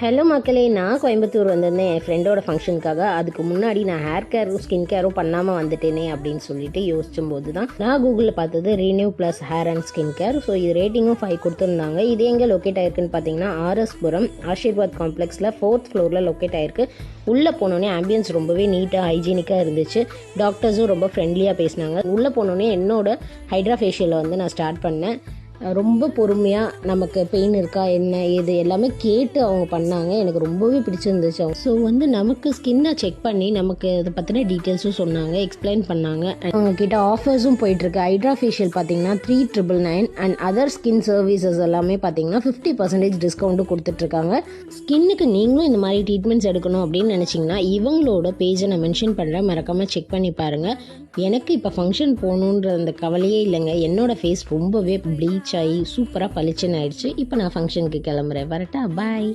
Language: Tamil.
ஹலோ மக்களே, நான் கோயம்புத்தூர் வந்திருந்தேன் என் ஃப்ரெண்டோட ஃபங்க்ஷனுக்காக. அதுக்கு முன்னாடி நான் ஹேர் கேரும் ஸ்கின் கேரும் பண்ணாமல் வந்துட்டேனே அப்படின்னு சொல்லிட்டு யோசிச்சும்போது தான் நான் கூகுளில் பார்த்தது renew plus hair and skin care. So இது ரேட்டிங்கும் 5 கொடுத்துருந்தாங்க. இது எங்கே லொக்கேட் ஆயிருக்குன்னு பார்த்தீங்கன்னா ஆர்எஸ்புரம் ஆஷிர்வாத் காம்ப்ளெக்ஸில் 4th ஃப்ளோரில் லொக்கேட் ஆயிருக்கு. உள்ளே போனோடனே ஆம்பியன்ஸ் ரொம்பவே நீட்டாக ஹைஜீனிக்காக இருந்துச்சு. டாக்டர்ஸும் ரொம்ப ஃப்ரெண்ட்லியாக பேசினாங்க. உள்ளே போனோடனே என்னோட ஹைட்ரா ஃபேஷியலை நான் ஸ்டார்ட் பண்ணேன். ரொம்ப பொறுமையாக நமக்கு பெயின் இருக்கா என்ன ஏது எல்லாமே கேட்டு அவங்க பண்ணாங்க. எனக்கு ரொம்பவே பிடிச்சிருந்துச்சு. ஸோ நமக்கு ஸ்கின்னை செக் பண்ணி நமக்கு அதை பற்றின டீட்டெயில்ஸும் சொன்னாங்க, எக்ஸ்பிளைன் பண்ணாங்க. அவங்கக்கிட்ட ஆஃபர்ஸும் போயிட்டுருக்கு. ஹைட்ரா ஃபேஷியல் பார்த்தீங்கன்னா 3,999 அண்ட் அதர் ஸ்கின் சர்வீசஸ் எல்லாமே பார்த்தீங்கன்னா 50% டிஸ்கவுண்ட்டும் கொடுத்துட்ருக்காங்க. ஸ்கின்னுக்கு நீங்களும் இந்த மாதிரி ட்ரீட்மெண்ட்ஸ் எடுக்கணும் அப்படின்னு நினச்சிங்கன்னா இவங்களோட பேஜை நான் மென்ஷன் பண்ணுறேன், மறக்காமல் செக் பண்ணி பாருங்கள். எனக்கு இப்போ ஃபங்க்ஷன் போகணுன்ற அந்த கவலையே இல்லைங்க. என்னோடய ஃபேஸ் ரொம்பவே ப்ளீச் ஆகி சூப்பராக பளிச்சுன்னு ஆயிடுச்சு. இப்போ நான் ஃபங்க்ஷனுக்கு கிளம்புறேன். வரட்டா? பாய்.